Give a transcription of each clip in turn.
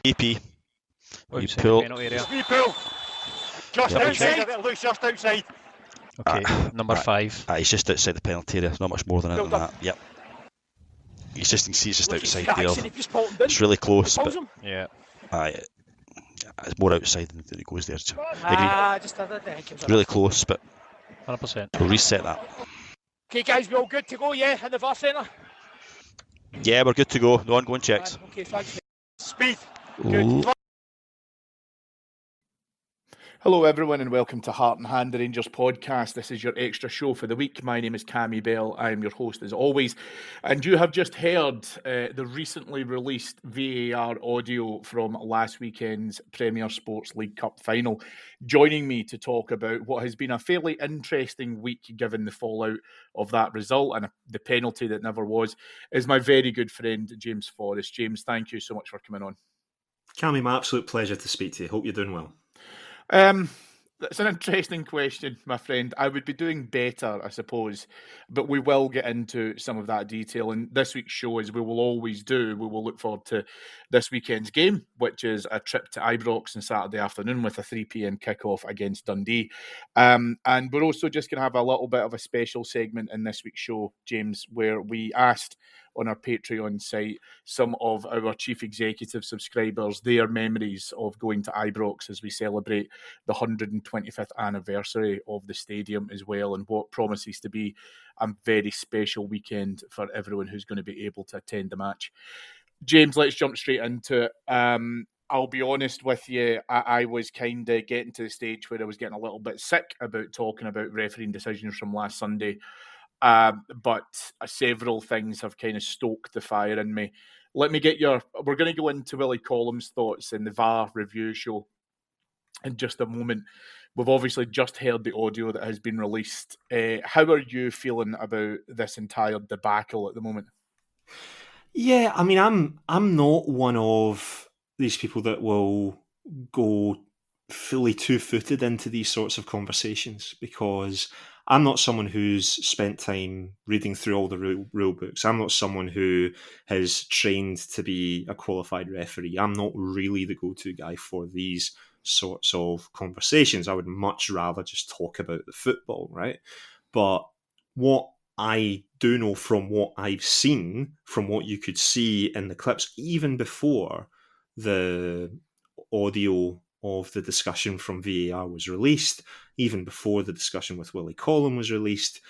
DP. We Outside the pull. penalty area. We pull. Just Yep. outside. It looks just outside. Okay, number 5. He's just outside the penalty area. Not much more than it than that. Yep. He's just outside there. It's really close, but Yeah. It's more outside than it goes there. Just really close, but 100%. we'll reset that. Okay, guys, we all good to go? Yeah, in the VAR centre. Yeah, we're good to go. No ongoing checks. Okay, thanks. Speed. Ooh. Good. Hello everyone and welcome to Heart and Hand, the Rangers podcast. This is your extra show for the week. My name is Cammy Bell. I am your host as always. And you have just heard the recently released VAR audio from last weekend's Premier Sports League Cup final. Joining me to talk about what has been a fairly interesting week given the fallout of that result and the penalty that never was is my very good friend James Forrest. James, thank you so much for coming on. Cammy, my absolute pleasure to speak to you. Hope you're doing well. That's an interesting question, my friend. I would be doing better, I suppose, but we will get into some of that detail. And this week's show, as we will always do, we will look forward to this weekend's game, which is a trip to Ibrox on Saturday afternoon with a 3 p.m. kickoff against Dundee. And we're also just going to have a little bit of a special segment in this week's show, James, where we asked on our Patreon site some of our chief executive subscribers their memories of going to Ibrox as we celebrate the 125th anniversary of the stadium as well, and what promises to be a very special weekend for everyone who's going to be able to attend the match. James, let's jump straight into it. I'll be honest with you, I was kind of getting to the stage where I was getting a little bit sick about talking about refereeing decisions from last Sunday. But several things have kind of stoked the fire in me. Let me get we're going to go into Willie Collum's thoughts in the VAR review show in just a moment. We've obviously just heard the audio that has been released. How are you feeling about this entire debacle at the moment? Yeah, I mean, I'm not one of these people that will go fully two-footed into these sorts of conversations, because I'm not someone who's spent time reading through all the rule books. I'm not someone who has trained to be a qualified referee. I'm not really the go-to guy for these sorts of conversations. I would much rather just talk about the football, right? But what I do know from what I've seen, from what you could see in the clips, even before the audio of the discussion from VAR was released, even before the discussion with Willie Collum was released,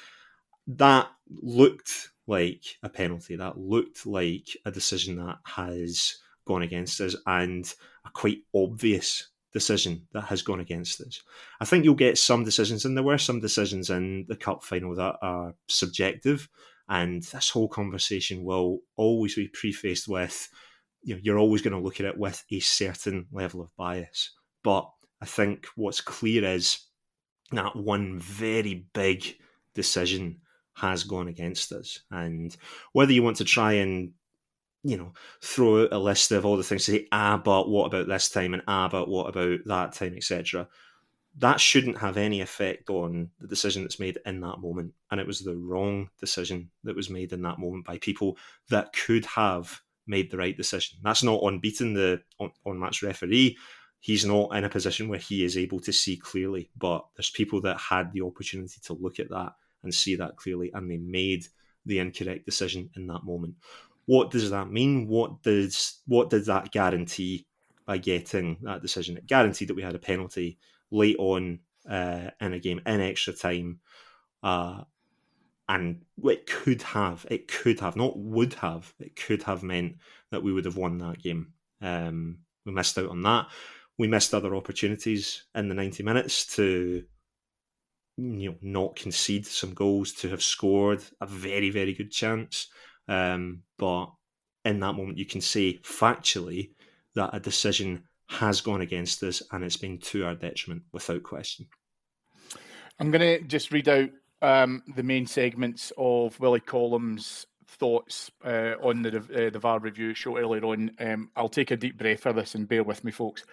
that looked like a penalty. That looked like a decision that has gone against us, and a quite obvious decision that has gone against us. I think you'll get some decisions, and there were some decisions in the cup final that are subjective, and this whole conversation will always be prefaced with, you're always going to look at it with a certain level of bias. But I think what's clear is that one very big decision has gone against us. And whether you want to try and, throw out a list of all the things to say, but what about this time, and but what about that time, etc., that shouldn't have any effect on the decision that's made in that moment. And it was the wrong decision that was made in that moment by people that could have made the right decision. That's not on beating the on-match referee. He's not in a position where he is able to see clearly, but there's people that had the opportunity to look at that and see that clearly, and they made the incorrect decision in that moment. What does that mean? What did that guarantee by getting that decision? It guaranteed that we had a penalty late on in a game in extra time, and it could have, not would have, it could have meant that we would have won that game. We missed out on that. We missed other opportunities in the 90 minutes to not concede some goals, to have scored a very, very good chance. But in that moment, you can say factually that a decision has gone against us, and it's been to our detriment without question. I'm going to just read out the main segments of Willie Collum's thoughts on the VAR review show earlier on. I'll take a deep breath for this and bear with me, folks.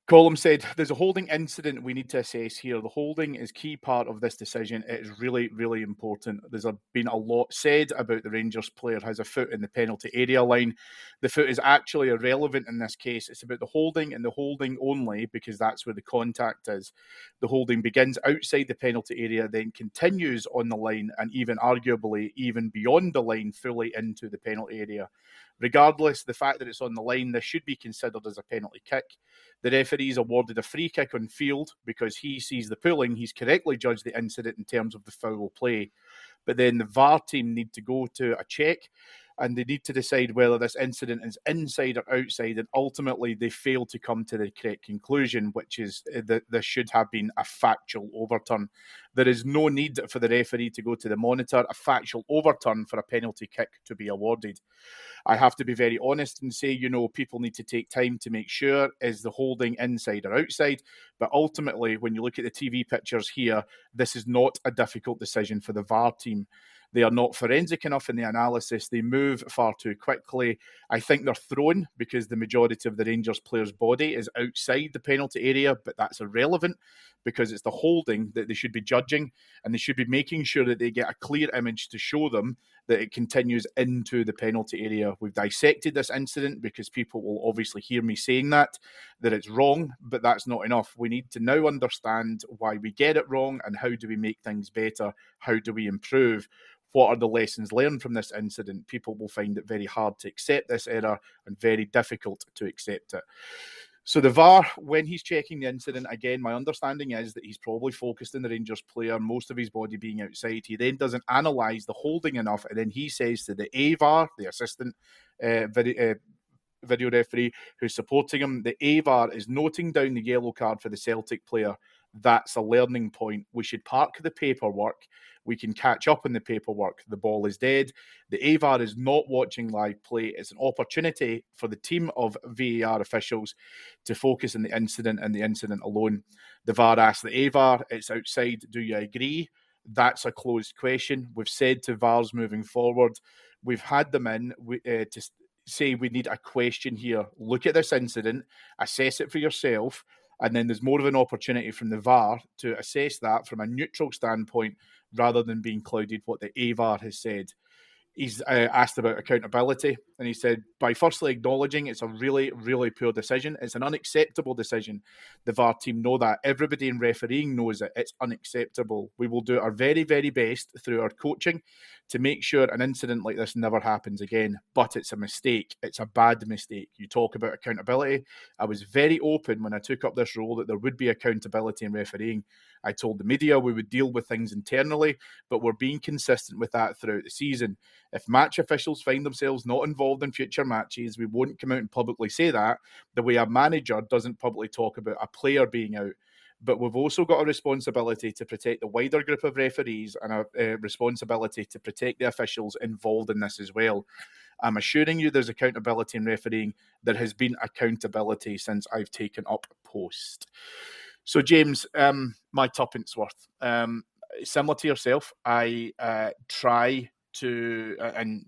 Colm said, there's a holding incident we need to assess here. The holding is key part of this decision. It is really, really important. There's been a lot said about the Rangers player has a foot in the penalty area line. The foot is actually irrelevant in this case. It's about the holding and the holding only, because that's where the contact is. The holding begins outside the penalty area, then continues on the line, and even arguably even beyond the line, fully into the penalty area. Regardless, the fact that it's on the line, this should be considered as a penalty kick. The referee's awarded a free kick on field because he sees the pulling. He's correctly judged the incident in terms of the foul play. But then the VAR team need to go to a check, and they need to decide whether this incident is inside or outside, and ultimately they fail to come to the correct conclusion, which is that there should have been a factual overturn. There is no need for the referee to go to the monitor, a factual overturn for a penalty kick to be awarded. I have to be very honest and say, people need to take time to make sure, is the holding inside or outside? But ultimately, when you look at the TV pictures here, this is not a difficult decision for the VAR team. They are not forensic enough in the analysis. They move far too quickly. I think they're thrown because the majority of the Rangers player's body is outside the penalty area, but that's irrelevant because it's the holding that they should be judging, and they should be making sure that they get a clear image to show them that it continues into the penalty area. We've dissected this incident because people will obviously hear me saying that it's wrong, but that's not enough. We need to now understand why we get it wrong and how do we make things better? How do we improve? What are the lessons learned from this incident? People will find it very hard to accept this error and very difficult to accept it. So the VAR, when he's checking the incident, again, my understanding is that he's probably focused on the Rangers player, most of his body being outside. He then doesn't analyse the holding enough, and then he says to the AVAR, the assistant video referee who's supporting him, the AVAR is noting down the yellow card for the Celtic player. That's a learning point. We should park the paperwork. We can catch up on the paperwork. The ball is dead. The AVAR is not watching live play. It's an opportunity for the team of VAR officials to focus on the incident and the incident alone. The VAR asks the AVAR, it's outside. Do you agree? That's a closed question. We've said to VARs moving forward, we've had them in to say we need a question here. Look at this incident, assess it for yourself, and then there's more of an opportunity from the VAR to assess that from a neutral standpoint rather than being clouded what the AVAR has said. He's asked about accountability, and he said, by firstly acknowledging it's a really, really poor decision. It's an unacceptable decision. The VAR team know that. Everybody in refereeing knows it. It's unacceptable. We will do our very, very best through our coaching to make sure an incident like this never happens again. But it's a mistake. It's a bad mistake. You talk about accountability. I was very open when I took up this role that there would be accountability in refereeing. I told the media we would deal with things internally, but we're being consistent with that throughout the season. If match officials find themselves not involved in future matches, we won't come out and publicly say that, the way a manager doesn't publicly talk about a player being out. But we've also got a responsibility to protect the wider group of referees and a responsibility to protect the officials involved in this as well. I'm assuring you there's accountability in refereeing. There has been accountability since I've taken up post. So, James, my tuppence worth. Similar to yourself, I try to, and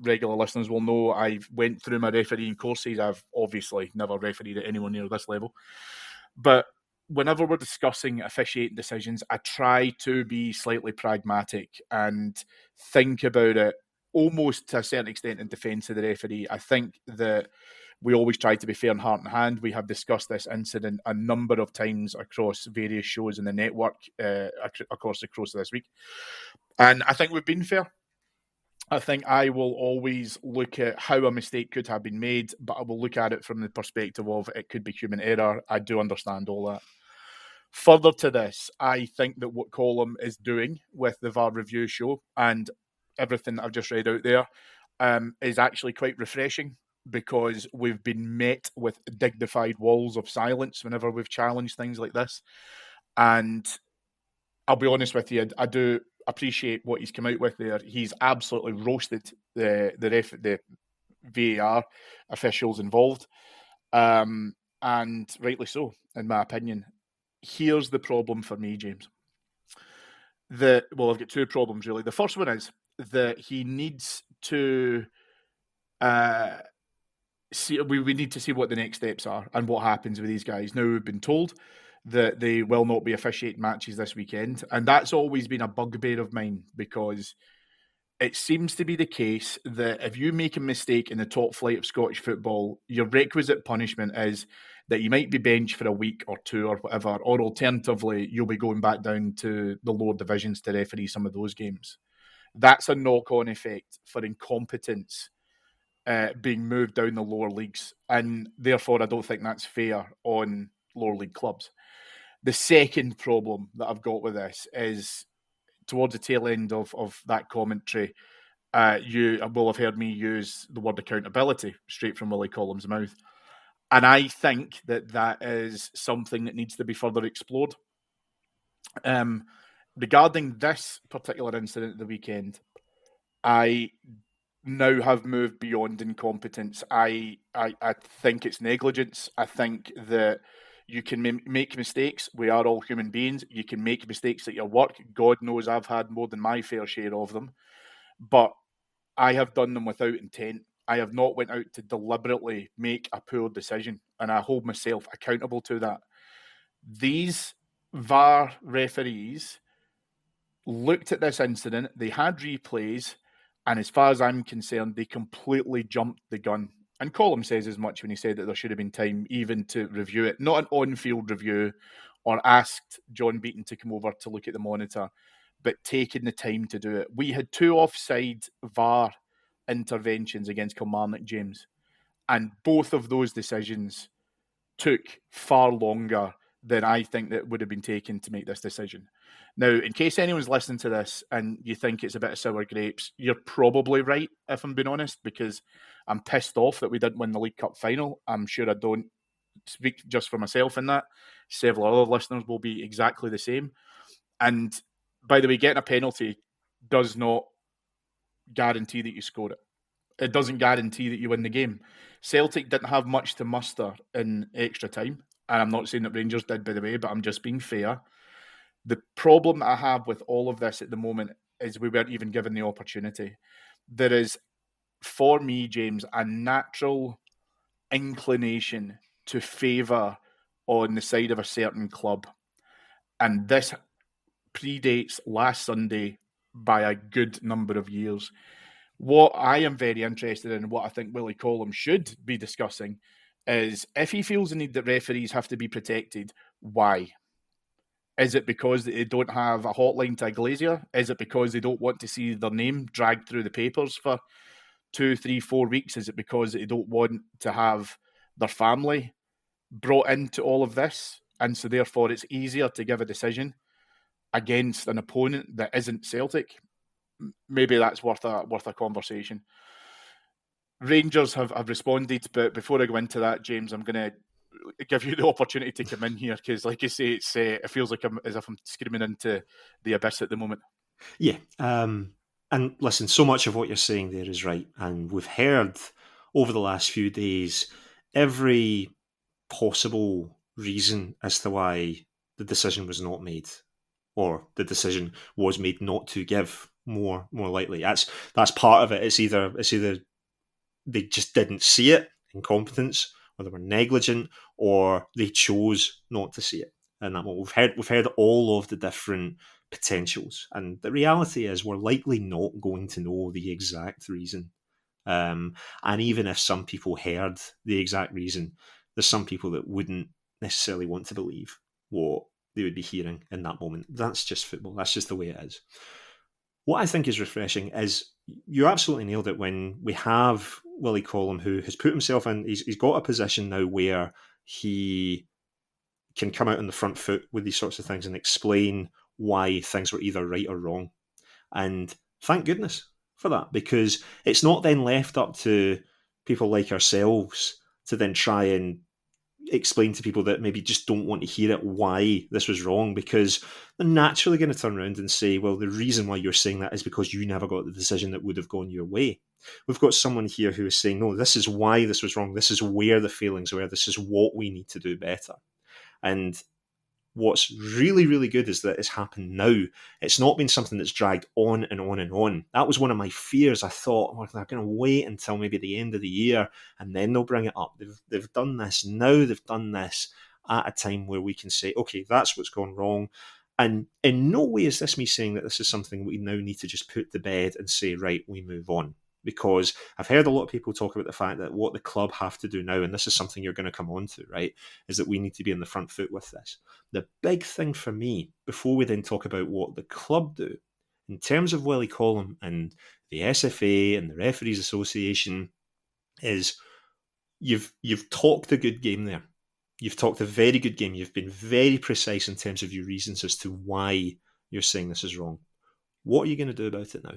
regular listeners will know, I went through my refereeing courses. I've obviously never refereed at anyone near this level. But whenever we're discussing officiating decisions, I try to be slightly pragmatic and think about it almost to a certain extent in defence of the referee. I think that we always try to be fair in heart and hand. We have discussed this incident a number of times across various shows in the network across the course of this week. And I think we've been fair. I think I will always look at how a mistake could have been made, but I will look at it from the perspective of it could be human error. I do understand all that. Further to this, I think that what Colm is doing with the VAR review show and everything that I've just read out there is actually quite refreshing, because we've been met with dignified walls of silence whenever we've challenged things like this. And I'll be honest with you, I do appreciate what he's come out with there. He's absolutely roasted the VAR officials involved, and rightly so, in my opinion. Here's the problem for me, James. I've got two problems, really. The first one is that he needs to we need to see what the next steps are and what happens with these guys. Now, we've been told that they will not be officiating matches this weekend, and that's always been a bugbear of mine, because it seems to be the case that if you make a mistake in the top flight of Scottish football, your requisite punishment is that you might be benched for a week or two or whatever, or alternatively, you'll be going back down to the lower divisions to referee some of those games. That's a knock-on effect for incompetence being moved down the lower leagues, and therefore I don't think that's fair on lower league clubs. The second problem that I've got with this is, towards the tail end of that commentary, you will have heard me use the word accountability straight from Willie Collum's mouth. And I think that is something that needs to be further explored. Regarding this particular incident at the weekend, I now have moved beyond incompetence. I think it's negligence. I think that you can make mistakes. We are all human beings. You can make mistakes at your work. God knows I've had more than my fair share of them. But I have done them without intent. I have not went out to deliberately make a poor decision, and I hold myself accountable to that. These VAR referees looked at this incident, they had replays, and as far as I'm concerned, they completely jumped the gun. And Colum says as much when he said that there should have been time even to review it. Not an on-field review or asked John Beaton to come over to look at the monitor, but taking the time to do it. We had 2 offside VAR interventions against Kilmarnock, James, and both of those decisions took far longer than I think that would have been taken to make this decision. Now, in case anyone's listening to this and you think it's a bit of sour grapes, you're probably right, if I'm being honest, because I'm pissed off that we didn't win the League Cup final. I'm sure I don't speak just for myself in that. Several other listeners will be exactly the same. And by the way, getting a penalty does not guarantee that you score it. It doesn't guarantee that you win the game. Celtic didn't have much to muster in extra time. And I'm not saying that Rangers did, by the way, but I'm just being fair. The problem that I have with all of this at the moment is we weren't even given the opportunity. There is, for me, James, a natural inclination to favour on the side of a certain club. And this predates last Sunday by a good number of years. What I am very interested in, what I think Willie Collum should be discussing, is if he feels the need that referees have to be protected, why? Is it because they don't have a hotline to Glazier? Is it because they don't want to see their name dragged through the papers for 2, 3, 4 weeks? Is it because they don't want to have their family brought into all of this? And so therefore it's easier to give a decision against an opponent that isn't Celtic? Maybe that's worth a conversation. Rangers have responded, but before I go into that, James, I'm going to give you the opportunity to come in here because, like I say, it feels like as if I'm screaming into the abyss at the moment. Yeah, and listen, so much of what you're saying there is right, and we've heard over the last few days every possible reason as to why the decision was not made, or the decision was made not to give. More likely, that's part of it. It's either they just didn't see it, incompetence, or they were negligent, or they chose not to see it. And that we've heard all of the different potentials. And the reality is, we're likely not going to know the exact reason. And even if some people heard the exact reason, there's some people that wouldn't necessarily want to believe what they would be hearing in that moment. That's just football. That's just the way it is. What I think is refreshing is you absolutely nailed it when we have Willie Collum, who has put himself in, he's got a position now where he can come out on the front foot with these sorts of things and explain why things were either right or wrong. And thank goodness for that, because it's not then left up to people like ourselves to then try and explain to people that maybe just don't want to hear it why this was wrong, because they're naturally going to turn around and say, well, the reason why you're saying that is because you never got the decision that would have gone your way. We've got someone here who is saying, no, this is why this was wrong. This is where the failings were. This is what we need to do better. And what's really, really good is that it's happened now. It's not been something that's dragged on and on and on. That was one of my fears. I thought, well, they're going to wait until maybe the end of the year and then they'll bring it up. They've done this now. They've done this at a time where we can say, okay, that's what's gone wrong. And in no way is this me saying that this is something we now need to just put to bed and say, right, we move on. Because I've heard a lot of people talk about the fact that what the club have to do now, and this is something you're going to come on to, right, is that we need to be on the front foot with this. The big thing for me, before we then talk about what the club do, in terms of Willie Collum and the SFA and the Referees Association, is you've talked a good game there. You've talked a very good game. You've been very precise in terms of your reasons as to why you're saying this is wrong. What are you going to do about it now?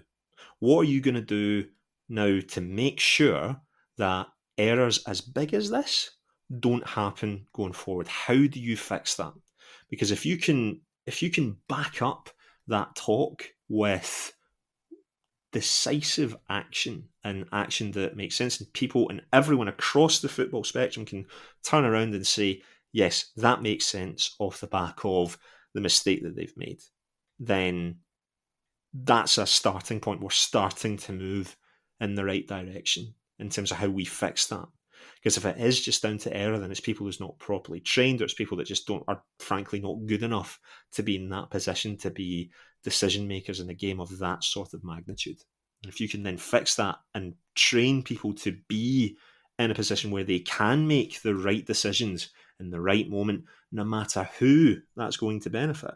What are you going to do now to make sure that errors as big as this don't happen going forward? How do you fix that? Because if you can back up that talk with decisive action and action that makes sense, and people and everyone across the football spectrum can turn around and say, yes, that makes sense off the back of the mistake that they've made, then that's a starting point. We're starting to move in the right direction in terms of how we fix that. Because if it is just down to error, then it's people who's not properly trained, or it's people that just are frankly not good enough to be in that position to be decision makers in a game of that sort of magnitude. And if you can then fix that and train people to be in a position where they can make the right decisions in the right moment, no matter who that's going to benefit,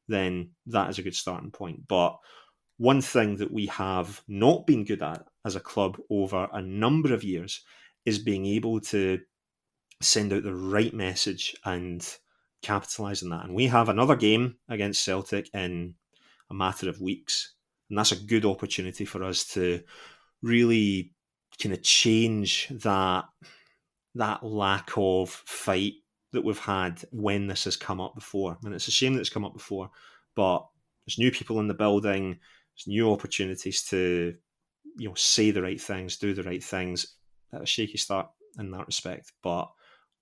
then that is a good starting point. But one thing that we have not been good at as a club over a number of years is being able to send out the right message and capitalise on that. And we have another game against Celtic in a matter of weeks, and that's a good opportunity for us to really kind of change that lack of fight that we've had when this has come up before. And it's a shame that it's come up before, but there's new people in the building, there's new opportunities to say the right things, do the right things. At a shaky start in that respect, but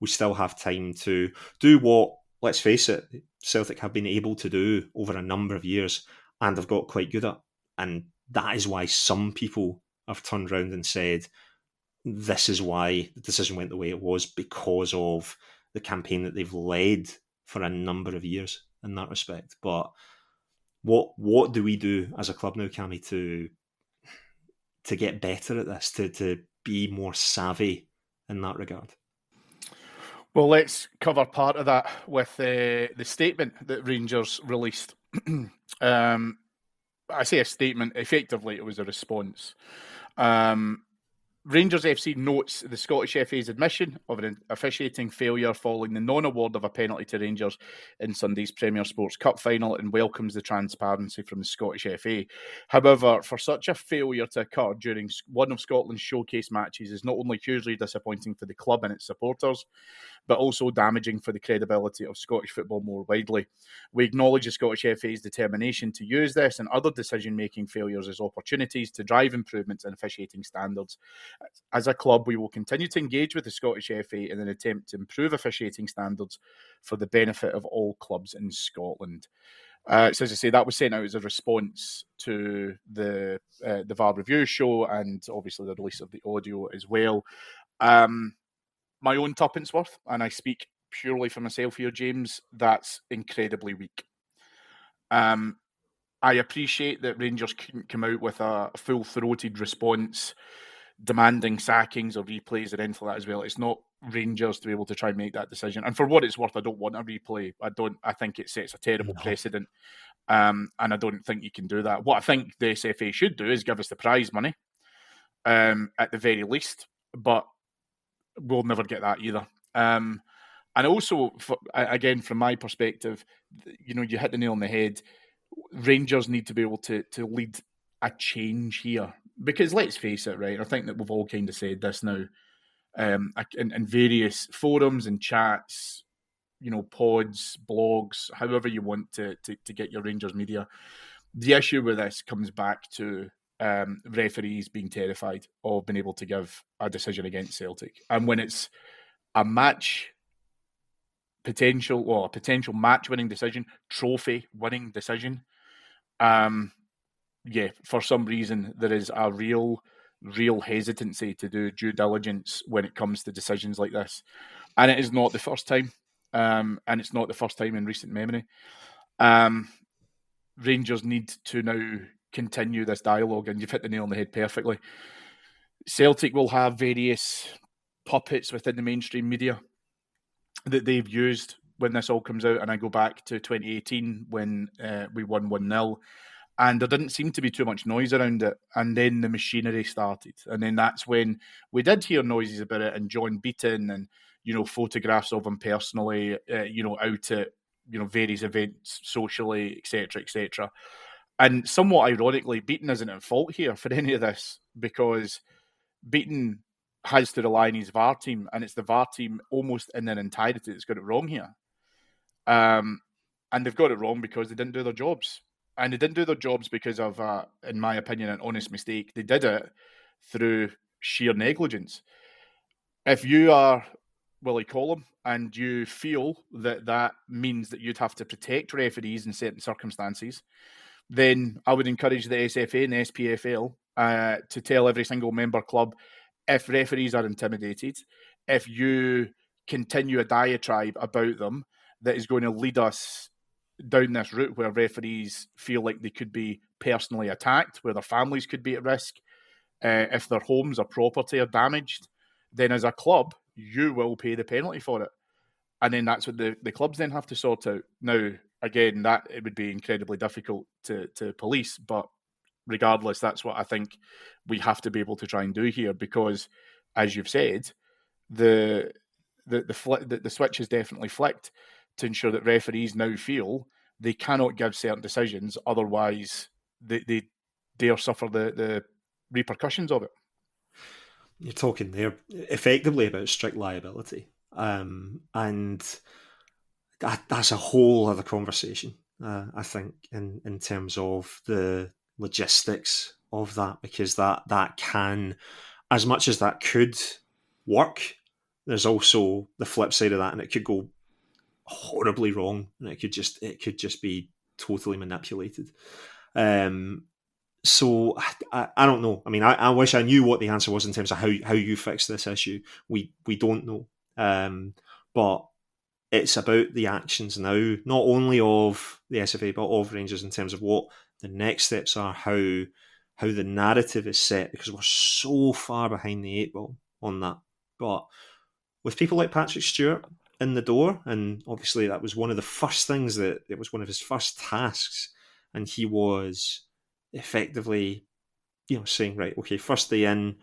we still have time to do what, let's face it, Celtic have been able to do over a number of years and have got quite good at. And that is why some people have turned around and said, this is why the decision went the way it was, because of the campaign that they've led for a number of years in that respect. But what do we do as a club now, Cammy, to get better at this, to be more savvy in that regard? Well, let's cover part of that with the statement that Rangers released. I say a statement, effectively it was a response. Rangers FC notes the Scottish FA's admission of an officiating failure following the non-award of a penalty to Rangers in Sunday's Premier Sports Cup final and welcomes the transparency from the Scottish FA. However, for such a failure to occur during one of Scotland's showcase matches is not only hugely disappointing for the club and its supporters, but also damaging for the credibility of Scottish football more widely. We acknowledge the Scottish FA's determination to use this and other decision-making failures as opportunities to drive improvements in officiating standards. As a club, we will continue to engage with the Scottish FA in an attempt to improve officiating standards for the benefit of all clubs in Scotland. So as I say, that was sent out as a response to the VAR review show and obviously the release of the audio as well. My own tuppence worth, and I speak purely for myself here, James, that's incredibly weak. I appreciate that Rangers couldn't come out with a full-throated response demanding sackings or replays or anything like that as well. It's not Rangers to be able to try and make that decision. And for what it's worth, I don't want a replay. I think it sets a terrible precedent. And I don't think you can do that. What I think the SFA should do is give us the prize money, at the very least. But we'll never get that either. And also, again, from my perspective, you hit the nail on the head. Rangers need to be able to lead a change here. Because let's face it, right? I think that we've all kind of said this now in various forums and chats, pods, blogs, however you want to get your Rangers media. The issue with this comes back to referees being terrified of being able to give a decision against Celtic. And when it's a match potential match-winning decision, trophy-winning decision. For some reason there is a real hesitancy to do due diligence when it comes to decisions like this, and it is not the first time, and it's not the first time in recent memory. Rangers need to now continue this dialogue, and you've hit the nail on the head perfectly. Celtic will have various puppets within the mainstream media that they've used when this all comes out, and I go back to 2018 when we won 1-0, and there didn't seem to be too much noise around it, and then the machinery started, and then that's when we did hear noises about it, and John Beaton and photographs of him personally out at various events socially, etc. And somewhat ironically, Beaton isn't at fault here for any of this, because Beaton has to rely on his VAR team, and it's the VAR team almost in their entirety that's got it wrong here. And they've got it wrong because they didn't do their jobs. And they didn't do their jobs because of, in my opinion, an honest mistake. They did it through sheer negligence. If you are Willie Collum and you feel that means that you'd have to protect referees in certain circumstances, then I would encourage the SFA and the SPFL to tell every single member club, if referees are intimidated, if you continue a diatribe about them that is going to lead us down this route where referees feel like they could be personally attacked, where their families could be at risk, if their homes or property are damaged, then as a club, you will pay the penalty for it. And then that's what the clubs then have to sort out. Now, again, that it would be incredibly difficult to police, but regardless, that's what I think we have to be able to try and do here, because, as you've said, the switch is definitely flicked to ensure that referees now feel they cannot give certain decisions, otherwise they dare suffer the repercussions of it. You're talking there effectively about strict liability, and that's a whole other conversation, I think, in terms of the logistics of that, because that can, as much as that could work, there's also the flip side of that, and it could go horribly wrong, and it could just be totally manipulated. So I don't know. I mean, I wish I knew what the answer was in terms of how you fix this issue. We don't know, but it's about the actions now, not only of the SFA but of Rangers, in terms of what the next steps are, how the narrative is set, because we're so far behind the eight ball on that. But with people like Patrick Stewart in the door, and obviously that was one of the first things it was one of his first tasks, and he was effectively, saying, right, okay, first day in,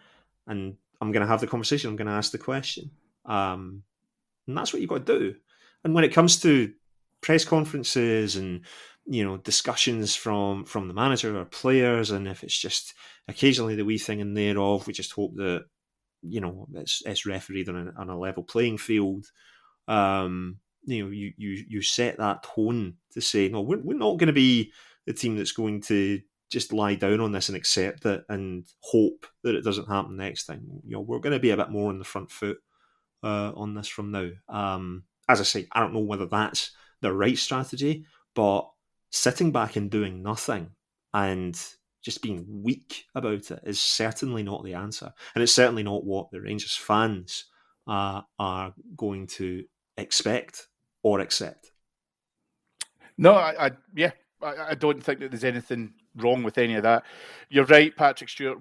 and I'm going to have the conversation, I'm going to ask the question, and that's what you've got to do. And when it comes to press conferences and discussions from the manager or players, and if it's just occasionally the wee thing in there of we just hope that it's refereed on a level playing field, you set that tone to say, no, we're not going to be the team that's going to just lie down on this and accept it and hope that it doesn't happen next time. We're going to be a bit more on the front foot on this from now. As I say, I don't know whether that's the right strategy, but sitting back and doing nothing and just being weak about it is certainly not the answer. And it's certainly not what the Rangers fans are going to expect or accept. No, I don't think that there's anything wrong with any of that. You're right, Patrick Stewart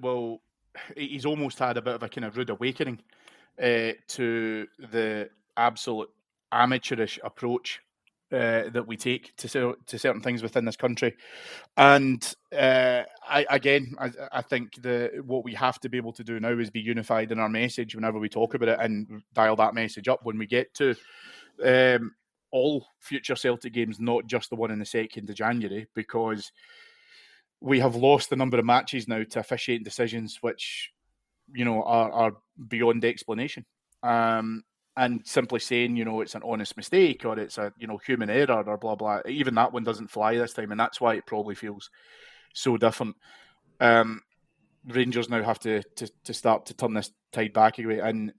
he's almost had a bit of a kind of rude awakening to the absolute amateurish approach that we take to certain things within this country. And I think what we have to be able to do now is be unified in our message whenever we talk about it, and dial that message up when we get to all future Celtic games, not just the one in the 2nd of January, because we have lost the number of matches now to officiating decisions which are beyond explanation. And simply saying, it's an honest mistake or it's a, human error or blah, blah, even that one doesn't fly this time. And that's why it probably feels so different. Rangers now have to start to turn this tide back away, and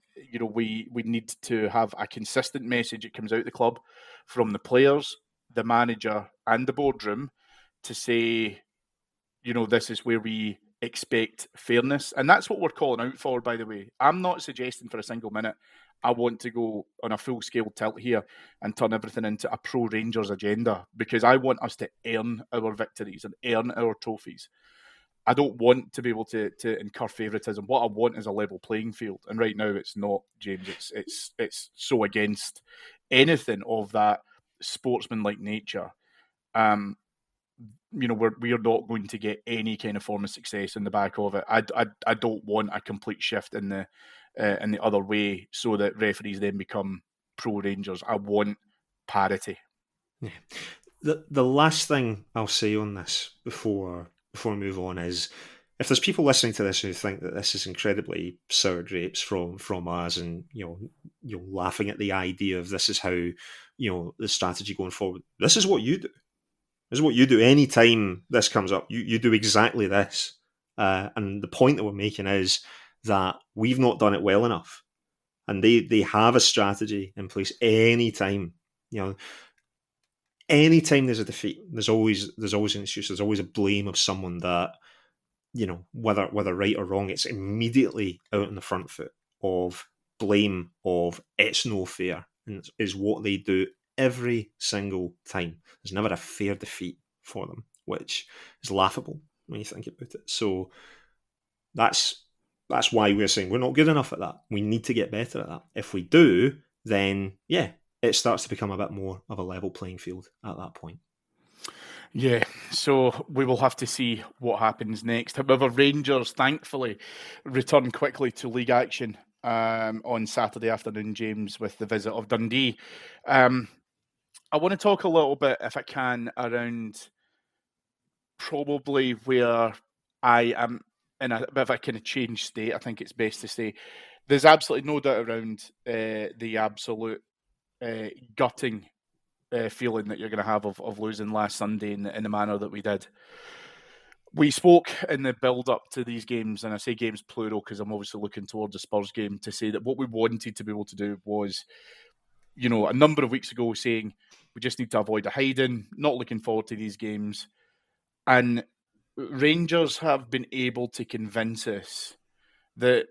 we need to have a consistent message that comes out the club from the players, the manager, and the boardroom to say, this is where we expect fairness, and that's what we're calling out for. By the way, I'm not suggesting for a single minute I want to go on a full-scale tilt here and turn everything into a pro-Rangers agenda, because I want us to earn our victories and earn our trophies. I don't want to be able to incur favouritism. What I want is a level playing field, and right now it's not, James. It's so against anything of that sportsman-like nature. We're not going to get any kind of form of success in the back of it. I don't want a complete shift in the other way, so that referees then become pro Rangers. I want parity. Yeah. The last thing I'll say on this before we move on is, if there's people listening to this who think that this is incredibly sour grapes from us, and laughing at the idea of this is how the strategy going forward, this is what you do. This is what you do anytime this comes up. You do exactly this. And the point that we're making is that we've not done it well enough. And they have a strategy in place anytime. Anytime there's a defeat, there's always an excuse. There's always a blame of someone that, whether right or wrong, it's immediately out on the front foot of blame of it's no fair, and is what they do every single time. There's never a fair defeat for them, which is laughable when you think about it. So that's why we're saying we're not good enough at that. We need to get better at that. If we do, then it starts to become a bit more of a level playing field at that point. Yeah, so we will have to see what happens next. However, Rangers, thankfully, return quickly to league action on Saturday afternoon, James, with the visit of Dundee. I want to talk a little bit, if I can, around probably where I am in a bit of a kind of changed state. I think it's best to say there's absolutely no doubt around the absolute gutting feeling that you're going to have of losing last Sunday in the manner that we did. We spoke in the build-up to these games, and I say games plural because I'm obviously looking towards the Spurs game, to say that what we wanted to be able to do was, a number of weeks ago saying we just need to avoid a hiding, not looking forward to these games. And Rangers have been able to convince us that,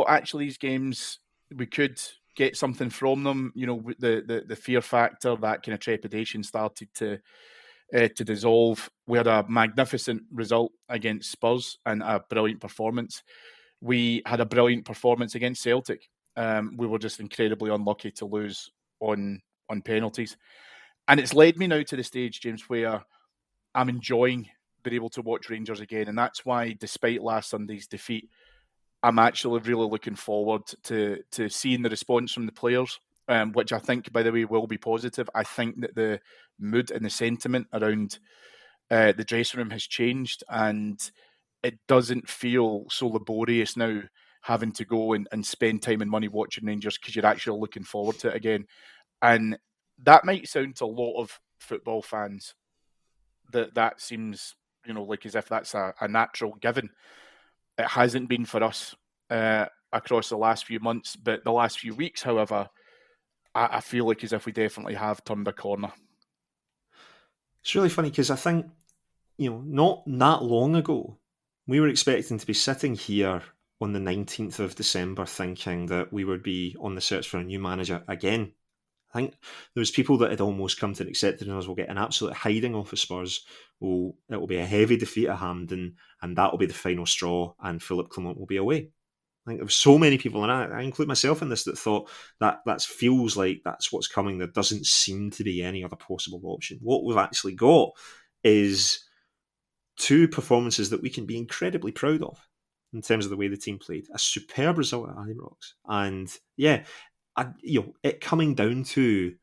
actually these games, we could get something from them. The fear factor, that kind of trepidation started to dissolve. We had a magnificent result against Spurs and a brilliant performance. We had a brilliant performance against Celtic. We were just incredibly unlucky to lose on penalties. And it's led me now to the stage, James, where I'm enjoying being able to watch Rangers again. And that's why, despite last Sunday's defeat, I'm actually really looking forward to seeing the response from the players, which I think, by the way, will be positive. I think that the mood and the sentiment around the dressing room has changed, and it doesn't feel so laborious now having to go and spend time and money watching Rangers, because you're actually looking forward to it again. And that might sound to a lot of football fans that seems, like as if that's a natural given. It hasn't been for us across the last few months, but the last few weeks, however, I feel like as if we definitely have turned a corner. It's really funny because I think, not that long ago, we were expecting to be sitting here on the 19th of December thinking that we would be on the search for a new manager again. I think there was people that had almost come to accept it, and us will get an absolute hiding off of Spurs. It will be a heavy defeat at Hampden, and that will be the final straw, and Philip Clement will be away. I think there were so many people, and I include myself in this, that thought that feels like that's what's coming. There doesn't seem to be any other possible option. What we've actually got is two performances that we can be incredibly proud of in terms of the way the team played. A superb result at Ibrox, and it coming down to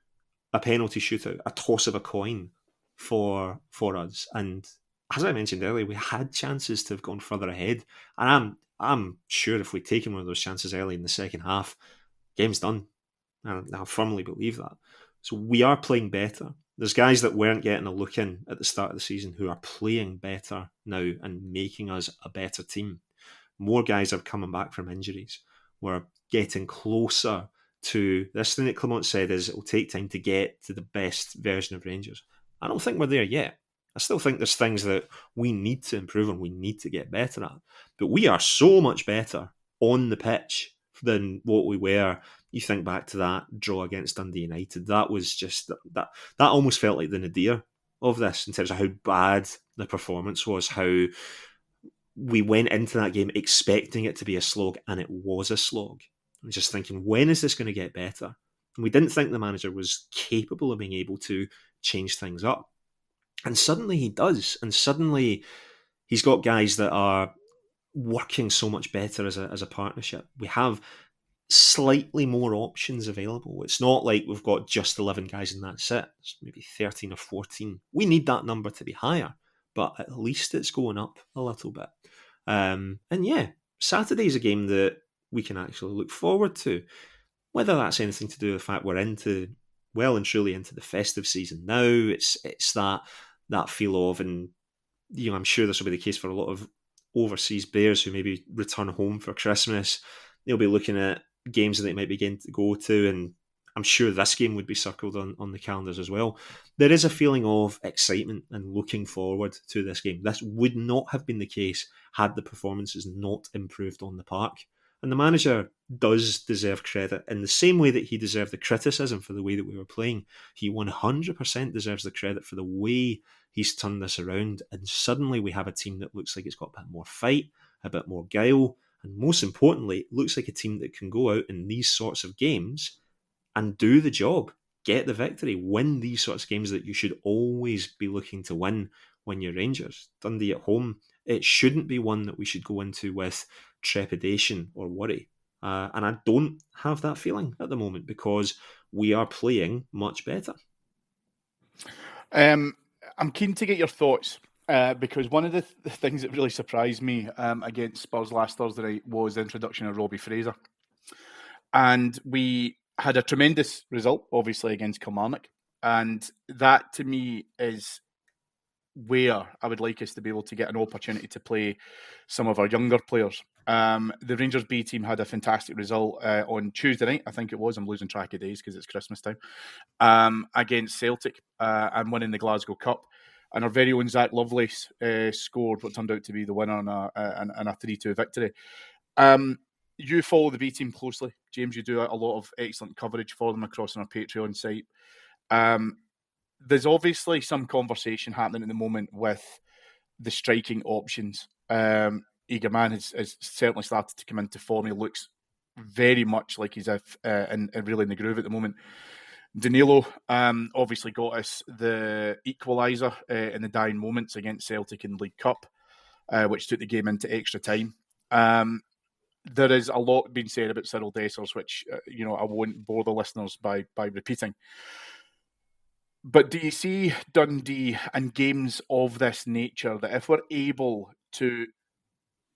a penalty shootout, a toss of a coin for us. And as I mentioned earlier, we had chances to have gone further ahead. And I'm sure if we'd taken one of those chances early in the second half, game's done. And I firmly believe that. So we are playing better. There's guys that weren't getting a look in at the start of the season who are playing better now and making us a better team. More guys are coming back from injuries. We're getting closer to this thing that Clement said is it will take time to get to the best version of Rangers. I don't think we're there yet. I still think there's things that we need to improve and we need to get better at. But we are so much better on the pitch than what we were. You think back to that draw against Dundee United. That was just that almost felt like the nadir of this in terms of how bad the performance was, how we went into that game expecting it to be a slog, and it was a slog. I'm just thinking, when is this going to get better? And we didn't think the manager was capable of being able to change things up. And suddenly he does. And suddenly he's got guys that are working so much better as a partnership. We have slightly more options available. It's not like we've got just 11 guys and that's it. It's maybe 13 or 14. We need that number to be higher, but at least it's going up a little bit. And yeah, Saturday's a game that we can actually look forward to. Whether that's anything to do with the fact we're well and truly into the festive season now, it's that feel of, and I'm sure this will be the case for a lot of overseas Bears who maybe return home for Christmas. They'll be looking at games that they might begin to go to, and I'm sure this game would be circled on the calendars as well. There is a feeling of excitement and looking forward to this game. This would not have been the case had the performances not improved on the park. And the manager does deserve credit in the same way that he deserved the criticism for the way that we were playing. He 100% deserves the credit for the way he's turned this around. And suddenly we have a team that looks like it's got a bit more fight, a bit more guile, and most importantly, it looks like a team that can go out in these sorts of games and do the job, get the victory, win these sorts of games that you should always be looking to win when you're Rangers. Dundee at home, it shouldn't be one that we should go into with trepidation or worry. And I don't have that feeling at the moment because we are playing much better. I'm keen to get your thoughts because one of the things that really surprised me against Spurs last Thursday night was the introduction of Robbie Fraser. And we had a tremendous result, obviously, against Kilmarnock. And that, to me, is where I would like us to be able to get an opportunity to play some of our younger players. The Rangers B team had a fantastic result on Tuesday night, I think it was. I'm losing track of days because it's Christmas time, against Celtic and winning the Glasgow Cup. And our very own Zach Lovelace scored what turned out to be the winner on a 3-2 victory. You follow the B team closely, James. You do a lot of excellent coverage for them across on our Patreon site. There's obviously some conversation happening at the moment with the striking options. Eagerman has certainly started to come into form. He looks very much like he's really in the groove at the moment. Danilo obviously got us the equaliser in the dying moments against Celtic in the League Cup, which took the game into extra time. There is a lot being said about Cyril Dessers, which I won't bore the listeners by repeating. But do you see Dundee and games of this nature that if we're able to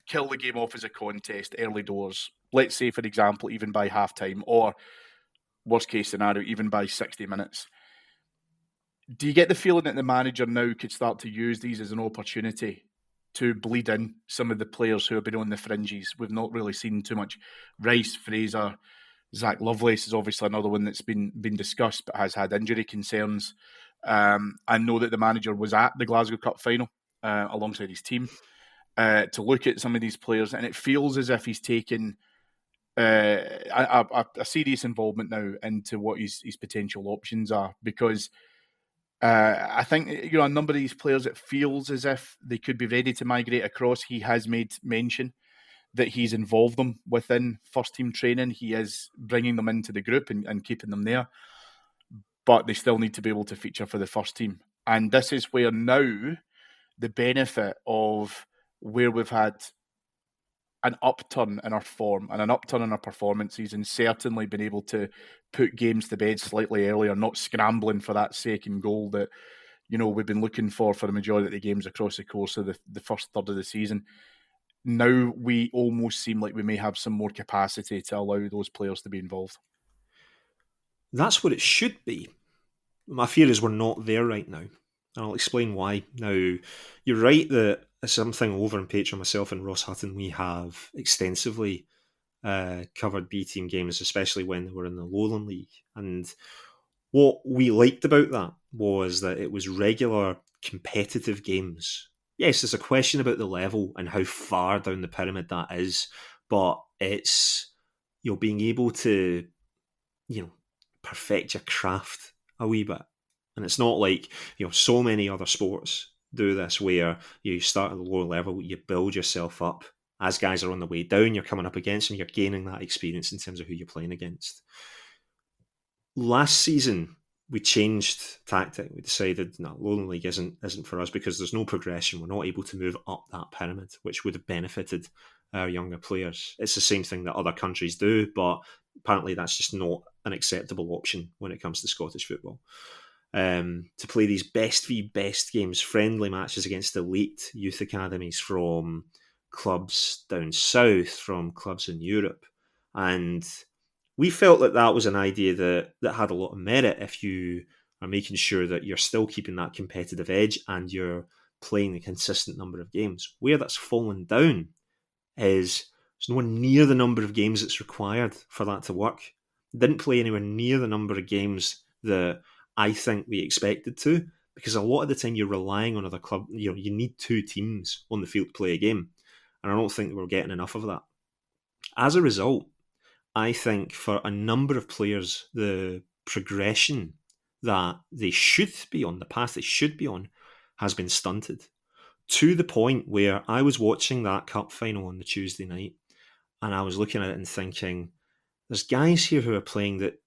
kill the game off as a contest early doors, let's say, for example, even by half-time, or worst case scenario, even by 60 minutes, do you get the feeling that the manager now could start to use these as an opportunity to bleed in some of the players who have been on the fringes? We've not really seen too much. Rice, Fraser, Zach Lovelace is obviously another one that's been discussed but has had injury concerns. I know that the manager was at the Glasgow Cup final alongside his team to look at some of these players, and it feels as if he's taken a serious involvement now into what his potential options are, because I think a number of these players, it feels as if they could be ready to migrate across. He has made mention that he's involved them within first team training. He is bringing them into the group and keeping them there, but they still need to be able to feature for the first team. And this is where now the benefit of where we've had an upturn in our form and an upturn in our performances, and certainly been able to put games to bed slightly earlier, not scrambling for that second goal that we've been looking for the majority of the games across the course of the first third of the season. Now we almost seem like we may have some more capacity to allow those players to be involved. That's what it should be. My fear is we're not there right now. And I'll explain why. Now, you're right that something over on Patreon. Myself and Ross Hutton, we have extensively covered B Team games, especially when they were in the Lowland League. And what we liked about that was that it was regular competitive games. Yes, there's a question about the level and how far down the pyramid that is, but it's, you know, being able to, you know, perfect your craft a wee bit. And it's not like, you know, so many other sports do this where you start at the lower level, you build yourself up. As guys are on the way down, you're coming up against them, you're gaining that experience in terms of who you're playing against. Last season, we changed tactic. We decided, no, Lowland League isn't for us because there's no progression. We're not able to move up that pyramid, which would have benefited our younger players. It's the same thing that other countries do, but apparently that's just not an acceptable option when it comes to Scottish football. To play these best v best games, friendly matches against elite youth academies from clubs down south, from clubs in Europe. And we felt that that was an idea that had a lot of merit if you are making sure that you're still keeping that competitive edge and you're playing a consistent number of games. Where that's fallen down is there's nowhere near the number of games that's required for that to work. Didn't play anywhere near the number of games that I think we expected to, because a lot of the time you're relying on other club. You know, you need two teams on the field to play a game, and I don't think we're getting enough of that. As a result, I think for a number of players, the progression that they should be on, the path they should be on, has been stunted. To the point where I was watching that cup final on the Tuesday night, and I was looking at it and thinking, there's guys here who are playing that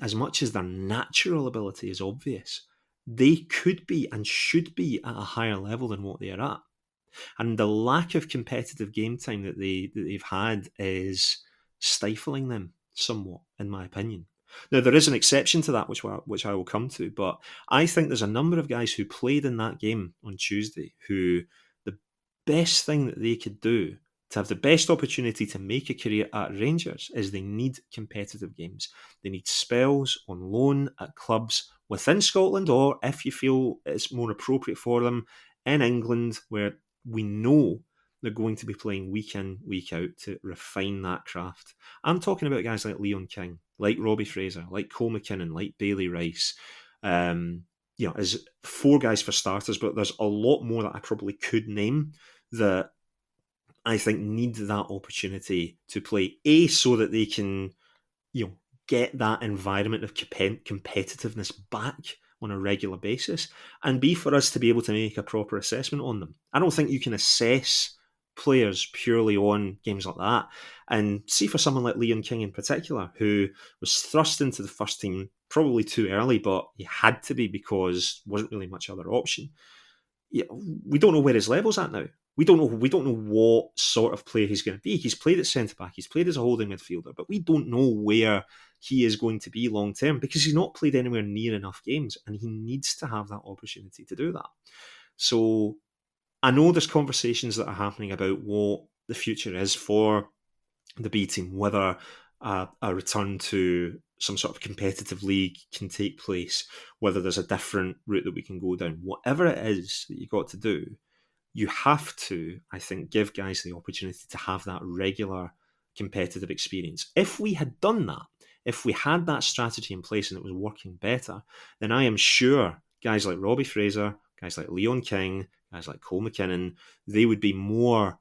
as much as their natural ability is obvious, they could be and should be at a higher level than what they are at. And the lack of competitive game time that they've had is stifling them somewhat, in my opinion. Now, there is an exception to that, which I will come to, but I think there's a number of guys who played in that game on Tuesday who the best thing that they could do to have the best opportunity to make a career at Rangers is they need competitive games. They need spells on loan at clubs within Scotland, or if you feel it's more appropriate for them, in England, where we know they're going to be playing week in, week out to refine that craft. I'm talking about guys like Leon King, like Robbie Fraser, like Cole McKinnon, like Bailey Rice. As 4 guys for starters, but there's a lot more that I probably could name that I think need that opportunity to play, A, so that they can, get that environment of competitiveness back on a regular basis, and B, for us to be able to make a proper assessment on them. I don't think you can assess players purely on games like that. And see, for someone like Leon King in particular, who was thrust into the first team probably too early, but he had to be because there wasn't really much other option. We don't know where his level's at now. We don't know what sort of player he's going to be. He's played at centre-back, he's played as a holding midfielder, but we don't know where he is going to be long-term because he's not played anywhere near enough games, and he needs to have that opportunity to do that. So I know there's conversations that are happening about what the future is for the B team, whether a return to some sort of competitive league can take place, whether there's a different route that we can go down. Whatever it is that you've got to do, you have to, I think, give guys the opportunity to have that regular competitive experience. If we had done that, if we had that strategy in place and it was working better, then I am sure guys like Robbie Fraser, guys like Leon King, guys like Cole McKinnon, it'd be more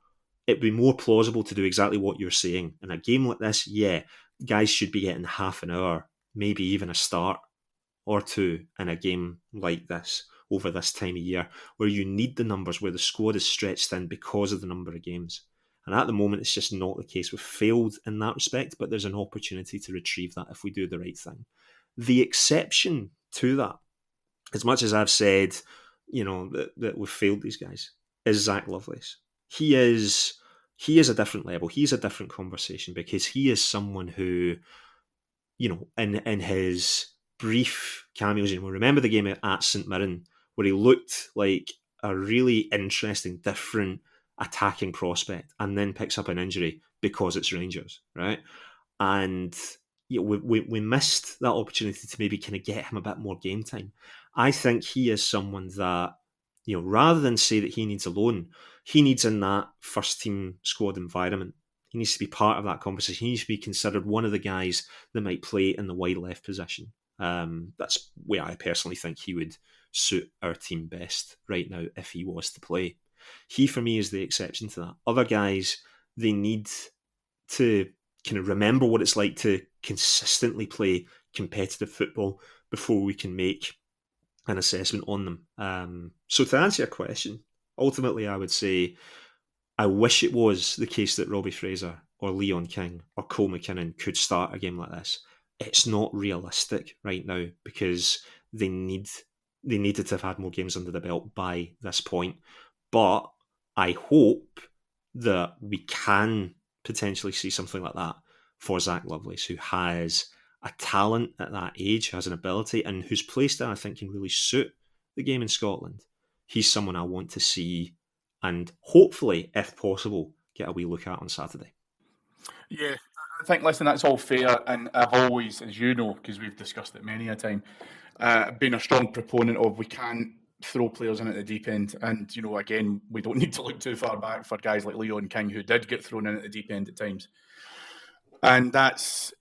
plausible to do exactly what you're saying. In a game like this, guys should be getting half an hour, maybe even a start or two in a game like this over this time of year, where you need the numbers, where the squad is stretched thin because of the number of games. And at the moment, it's just not the case. We've failed in that respect, but there's an opportunity to retrieve that if we do the right thing. The exception to that, as much as I've said, that we've failed these guys, is Zach Lovelace. He is a different level. He's a different conversation because he is someone who, in his brief cameos, we remember the game at St Mirren where he looked like a really interesting, different attacking prospect, and then picks up an injury because it's Rangers, right? And we missed that opportunity to maybe kind of get him a bit more game time. I think he is someone that rather than say that he needs a loan, he needs in that first team squad environment. He needs to be part of that conversation. He needs to be considered one of the guys that might play in the wide left position. That's where I personally think he would suit our team best right now if he was to play. He, for me, is the exception to that. Other guys, they need to kind of remember what it's like to consistently play competitive football before we can make an assessment on them. So to answer your question, ultimately I would say I wish it was the case that Robbie Fraser or Leon King or Cole McKinnon could start a game like this. It's not realistic right now because they needed to have had more games under the belt by this point. But I hope that we can potentially see something like that for Zach Lovelace, who has a talent at that age, has an ability, and whose play style I think can really suit the game in Scotland. He's someone I want to see and hopefully, if possible, get a wee look at on Saturday. Yeah, I think, listen, that's all fair, and I've always, as you know, because we've discussed it many a time, been a strong proponent of we can't throw players in at the deep end. And, again, we don't need to look too far back for guys like Leon King who did get thrown in at the deep end at times. And that's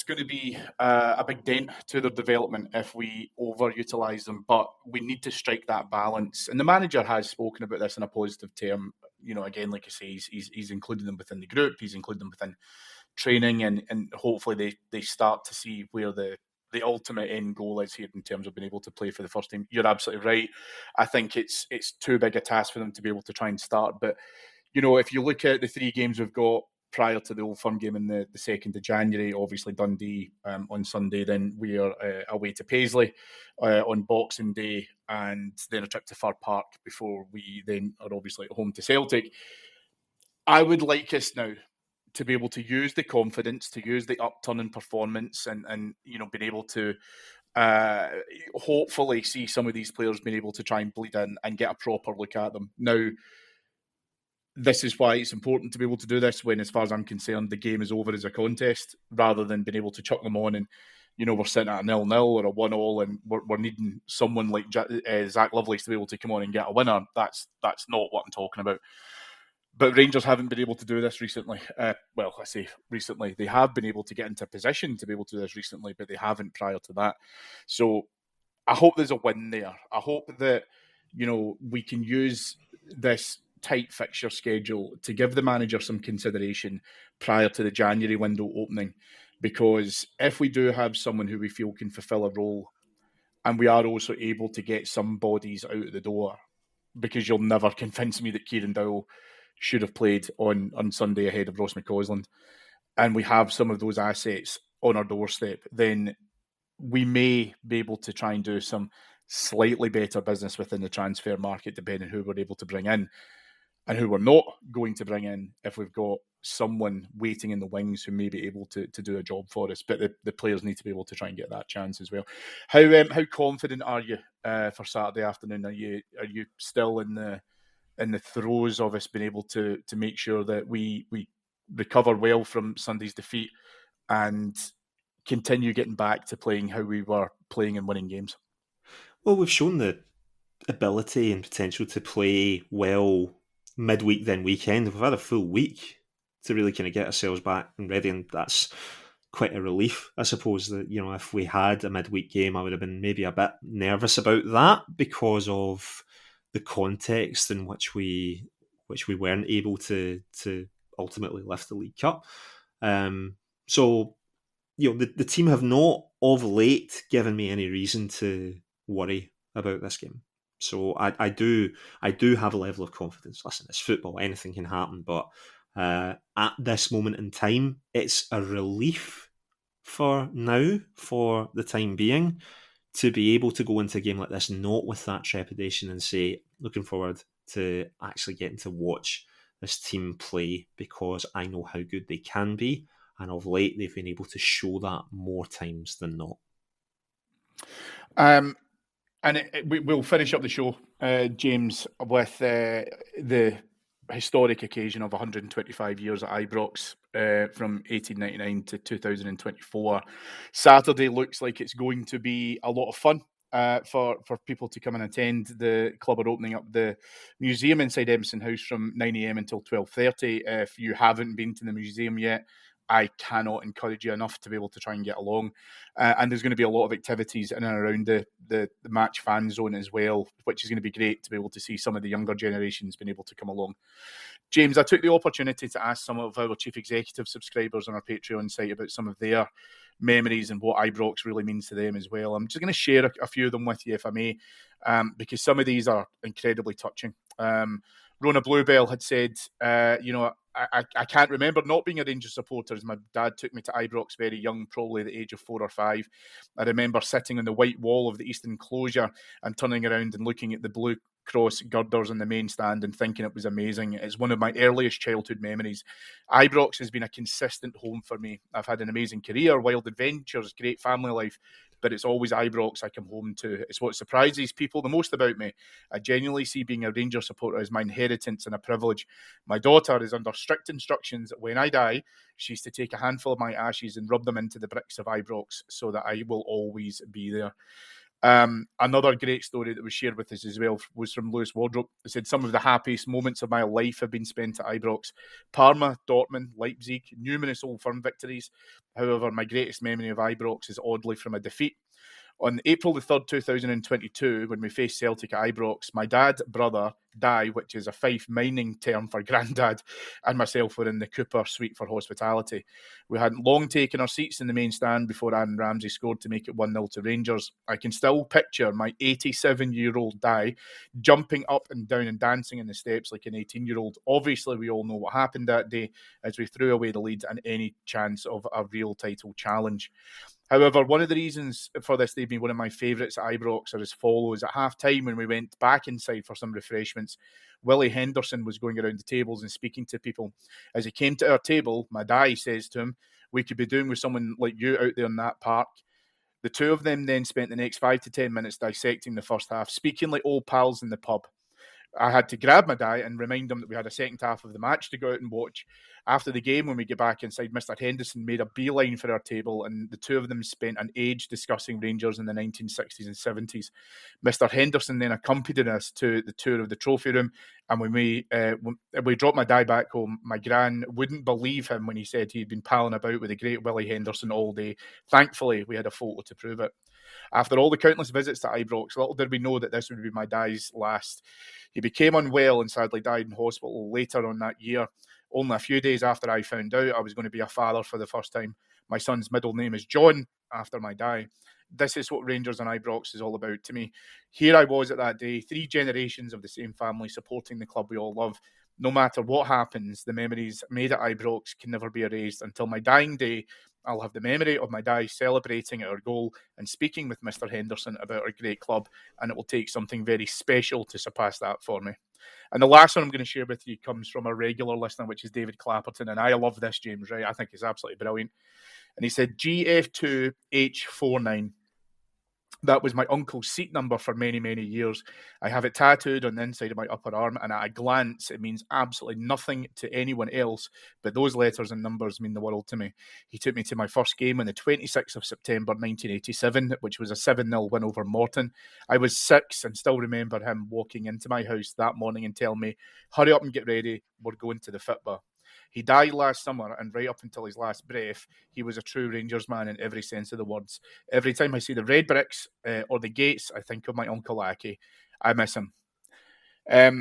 going to be a big dent to their development if we overutilise them. But we need to strike that balance. And the manager has spoken about this in a positive term. Again, like I say, he's included them within the group. He's included them within training. And hopefully they start to see where the ultimate end goal is here in terms of being able to play for the first team. You're absolutely right. I think it's too big a task for them to be able to try and start. But, if you look at the 3 games we've got prior to the Old Firm game in the 2nd of January, obviously Dundee on Sunday, then we are away to Paisley on Boxing Day, and then a trip to Fir Park before we then are obviously at home to Celtic. I would like us now to be able to use the confidence, to use the upturn in performance and being able to hopefully see some of these players being able to try and bleed in and get a proper look at them. Now, this is why it's important to be able to do this when, as far as I'm concerned, the game is over as a contest, rather than being able to chuck them on and, we're sitting at a 0-0 or a 1-1 and we're needing someone like Zach Lovelace to be able to come on and get a winner. That's not what I'm talking about. But Rangers haven't been able to do this recently. Well, I say recently. They have been able to get into a position to be able to do this recently, but they haven't prior to that. So I hope there's a win there. I hope that, we can use this tight fixture schedule to give the manager some consideration prior to the January window opening. Because if we do have someone who we feel can fulfill a role, and we are also able to get some bodies out of the door, because you'll never convince me that Kieran Dowell should have played on Sunday ahead of Ross McCausland, and we have some of those assets on our doorstep, then we may be able to try and do some slightly better business within the transfer market, depending on who we're able to bring in and who we're not going to bring in, if we've got someone waiting in the wings who may be able to do a job for us. But the players need to be able to try and get that chance as well. How confident are you for Saturday afternoon? Are you still in the throes of us being able to make sure that we recover well from Sunday's defeat and continue getting back to playing how we were playing and winning games? Well, we've shown the ability and potential to play well midweek then weekend. We've had a full week to really kind of get ourselves back and ready, and that's quite a relief, I suppose. That if we had a midweek game, I would have been maybe a bit nervous about that because of the context in which we weren't able to ultimately lift the League Cup. So the team have not of late given me any reason to worry about this game. So I do have a level of confidence. Listen, it's football; anything can happen. But at this moment in time, it's a relief for the time being, to be able to go into a game like this not with that trepidation and say, looking forward to actually getting to watch this team play, because I know how good they can be, and of late they've been able to show that more times than not. And we'll finish up the show, James, with the historic occasion of 125 years at Ibrox from 1899 to 2024. Saturday looks like it's going to be a lot of fun. for people to come and attend. The club are opening up the museum inside Emerson House from 9 a.m. until 12:30. If you haven't been to the museum yet, I cannot encourage you enough to be able to try and get along. And there's going to be a lot of activities in and around the match fan zone as well, which is going to be great to be able to see some of the younger generations being able to come along. James, I took the opportunity to ask some of our chief executive subscribers on our Patreon site about some of their memories and what Ibrox really means to them as well. I'm just going to share a few of them with you, if I may, because some of these are incredibly touching. Rona Bluebell had said, I can't remember not being a Rangers supporter, as my dad took me to Ibrox very young, probably the age of 4 or 5. I remember sitting on the white wall of the Eastern Enclosure and turning around and looking at the blue cross girders in the main stand and thinking it was amazing. It's one of my earliest childhood memories. Ibrox has been a consistent home for me. I've had an amazing career, wild adventures, great family life, but it's always Ibrox I come home to. It's what surprises people the most about me. I genuinely see being a Rangers supporter as my inheritance and a privilege. My daughter is under strict instructions that when I die, she's to take a handful of my ashes and rub them into the bricks of Ibrox so that I will always be there. Another great story that was shared with us as well was from Lewis Wardrope. He said, some of the happiest moments of my life have been spent at Ibrox. Parma, Dortmund, Leipzig, numerous Old Firm victories. However, my greatest memory of Ibrox is oddly from a defeat. On April the 3rd, 2022, when we faced Celtic at Ibrox, my dad, brother, Di, which is a Fife mining term for granddad, and myself were in the Cooper suite for hospitality. We hadn't long taken our seats in the main stand before Aaron Ramsey scored to make it 1-0 to Rangers. I can still picture my 87-year-old Di jumping up and down and dancing in the steps like an 18-year-old. Obviously, we all know what happened that day as we threw away the lead and any chance of a real title challenge. However, one of the reasons for this they've been one of my favourites at Ibrox are as follows. At half-time, when we went back inside for some refreshments, Willie Henderson was going around the tables and speaking to people. As he came to our table, my dad says to him, we could be doing with someone like you out there in that park. The two of them then spent the next 5 to 10 minutes dissecting the first half, speaking like old pals in the pub. I had to grab my dad and remind him that we had a second half of the match to go out and watch. After the game, when we get back inside, Mr. Henderson made a beeline for our table, and the two of them spent an age discussing Rangers in the 1960s and 70s. Mr. Henderson then accompanied us to the tour of the trophy room, and when we dropped my dad back home, my gran wouldn't believe him when he said he'd been palling about with the great Willie Henderson all day. Thankfully, we had a photo to prove it. After all the countless visits to Ibrox, little did we know that this would be my dad's last. He became unwell and sadly died in hospital later on that year. Only a few days after I found out I was going to be a father for the first time. My son's middle name is John, after my dad. This is what Rangers and Ibrox is all about to me. Here I was at that day, 3 generations of the same family supporting the club we all love. No matter what happens, the memories made at Ibrox can never be erased. Until my dying day, I'll have the memory of my dad celebrating our goal and speaking with Mr. Henderson about our great club, and it will take something very special to surpass that for me. And the last one I'm going to share with you comes from a regular listener, which is David Clapperton, and I love this, James, right? I think it's absolutely brilliant. And he said, GF2H49. That was my uncle's seat number for many, many years. I have it tattooed on the inside of my upper arm, and at a glance, it means absolutely nothing to anyone else, but those letters and numbers mean the world to me. He took me to my first game on the 26th of September 1987, which was a 7-0 win over Morton. I was 6 and still remember him walking into my house that morning and telling me, hurry up and get ready, we're going to the Fitba. He died last summer, and right up until his last breath, he was a true Rangers man in every sense of the words. Every time I see the red bricks or the gates, I think of my Uncle Aki. I miss him. I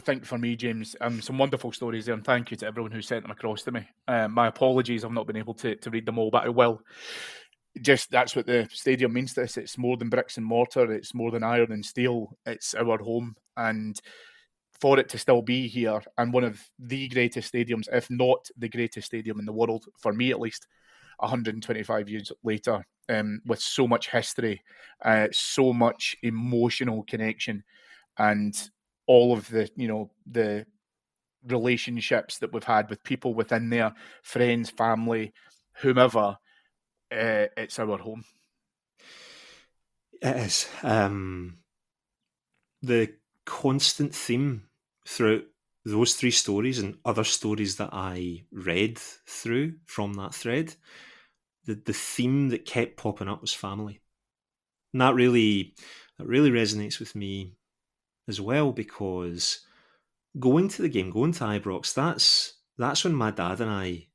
think for me, James, some wonderful stories there, and thank you to everyone who sent them across to me. My apologies, I've not been able to read them all, but I will. Just that's what the stadium means to us. It's more than bricks and mortar. It's more than iron and steel. It's our home, and for it to still be here and one of the greatest stadiums, if not the greatest stadium in the world, for me at least, 125 years later, with so much history, so much emotional connection, and all of the relationships that we've had with people within there, friends, family, whomever, it's our home. It is. The constant theme throughout those 3 stories and other stories that I read through from that thread, the theme that kept popping up was family. And that really resonates with me as well, because going to the game, going to Ibrox, that's when my dad and I,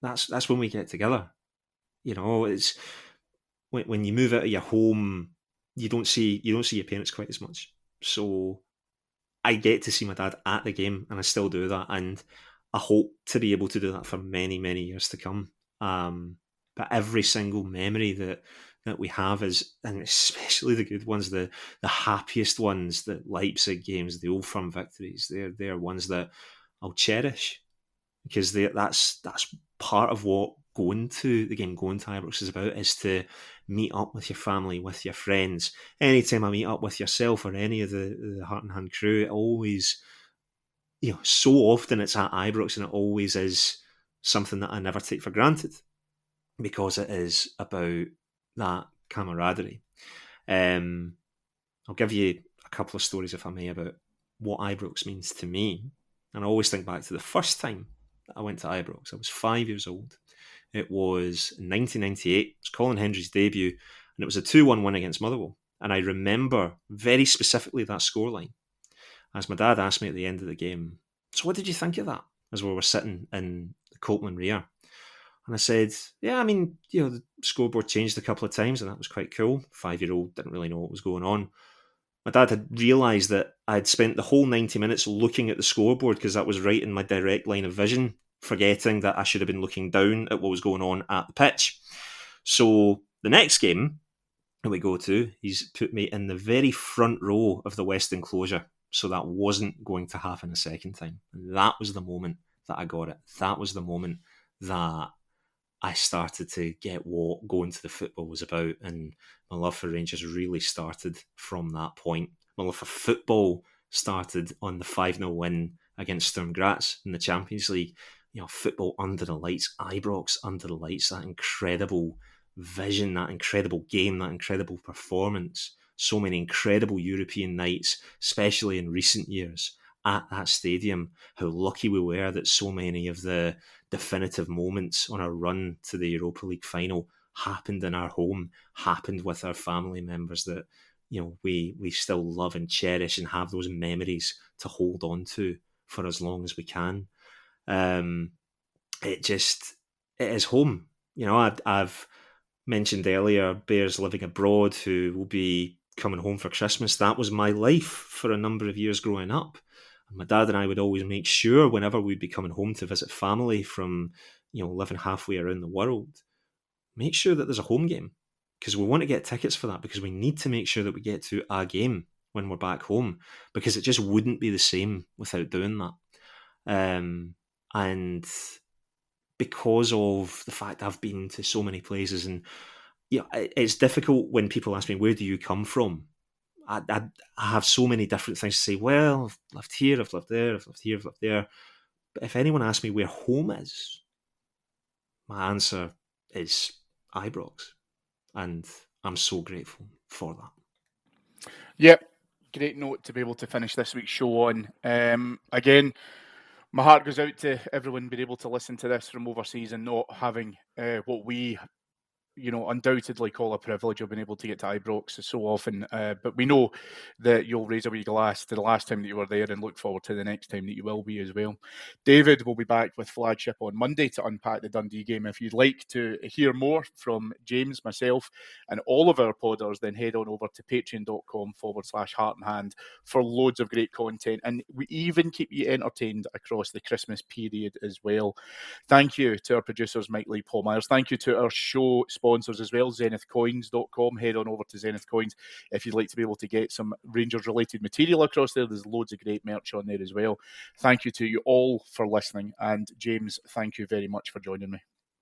that's when we get together. It's when you move out of your home, you don't see your parents quite as much. So I get to see my dad at the game, and I still do that, and I hope to be able to do that for many, many years to come. But every single memory that we have is, and especially the good ones, the happiest ones, the Leipzig games, the Old Firm victories, they're ones that I'll cherish, because that's part of what going to the game, going to Ibrox is about, is to meet up with your family, with your friends. Anytime I meet up with yourself or any of the Heart and Hand crew, it always, so often it's at Ibrox, and it always is something that I never take for granted, because it is about that camaraderie. I'll give you a couple of stories, if I may, about what Ibrox means to me. And I always think back to the first time that I went to Ibrox. I was 5 years old. It was in 1998. It was Colin Hendry's debut, and it was a 2-1 win against Motherwell. And I remember very specifically that scoreline, as my dad asked me at the end of the game, "So what did you think of that?" as we were sitting in the Copeland rear. And I said, "Yeah, I mean, the scoreboard changed a couple of times, and that was quite cool." 5-year-old didn't really know what was going on. My dad had realised that I had spent the whole 90 minutes looking at the scoreboard, because that was right in my direct line of vision, forgetting that I should have been looking down at what was going on at the pitch. So the next game that we go to, he's put me in the very front row of the West Enclosure, so that wasn't going to happen a second time. And that was the moment that I got it. That was the moment that I started to get what going to the football was about, and my love for Rangers really started from that point. My love for football started on the 5-0 win against Sturm Graz in the Champions League. Football under the lights, Ibrox under the lights, that incredible vision, that incredible game, that incredible performance. So many incredible European nights, especially in recent years, at that stadium. How lucky we were that so many of the definitive moments on our run to the Europa League final happened in our home, happened with our family members that we still love and cherish, and have those memories to hold on to for as long as we can. It is home. I've mentioned earlier Bears living abroad, who will be coming home for Christmas. That was my life for a number of years growing up. And my dad and I would always make sure, whenever we'd be coming home to visit family from living halfway around the world, make sure that there's a home game, because we want to get tickets for that, because we need to make sure that we get to a game when we're back home, because it just wouldn't be the same without doing that. And because of the fact I've been to so many places, and it's difficult when people ask me, "Where do you come from?" I have so many different things to say. Well, I've lived here, I've lived there, I've lived here, I've lived there. But if anyone asks me where home is, my answer is Ibrox, and I'm so grateful for that. Yep, great note to be able to finish this week's show on. Again, my heart goes out to everyone being able to listen to this from overseas and not having what we undoubtedly call a privilege of being able to get to Ibrox so often. But we know that you'll raise a wee glass to the last time that you were there, and look forward to the next time that you will be as well. David will be back with Flagship on Monday to unpack the Dundee game. If you'd like to hear more from James, myself, and all of our podders, then head on over to patreon.com/Heart and Hand for loads of great content. And we even keep you entertained across the Christmas period as well. Thank you to our producers, Mike Lee, Paul Myers. Thank you to our show sponsors as well, zenithcoins.com. Head on over to Zenith Coins if you'd like to be able to get some Rangers related material across there. There's loads of great merch on there as well. Thank you to you all for listening, and James, thank you very much for joining me.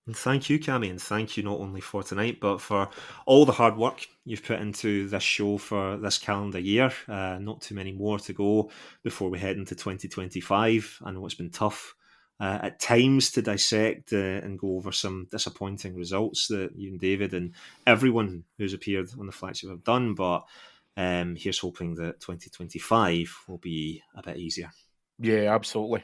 And thank you, Cammy, and thank you not only for tonight, but for all the hard work you've put into this show for this calendar year. Not too many more to go before we head into 2025. I know it's been tough at times to dissect and go over some disappointing results that you and David and everyone who's appeared on the Flagship have done, but here's hoping that 2025 will be a bit easier. Yeah, absolutely.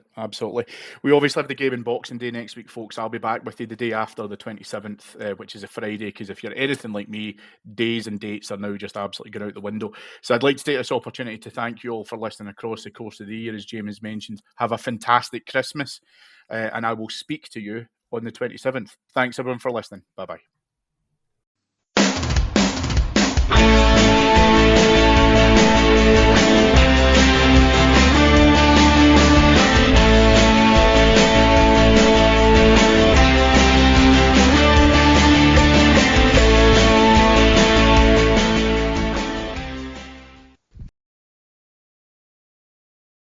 We obviously have the game in Boxing Day next week, folks. I'll be back with you the day after, the 27th, which is a Friday, because if you're anything like me, days and dates are now just absolutely going out the window. So I'd like to take this opportunity to thank you all for listening across the course of the year. As James mentioned, have a fantastic Christmas, and I will speak to you on the 27th. Thanks, everyone, for listening. Bye-bye.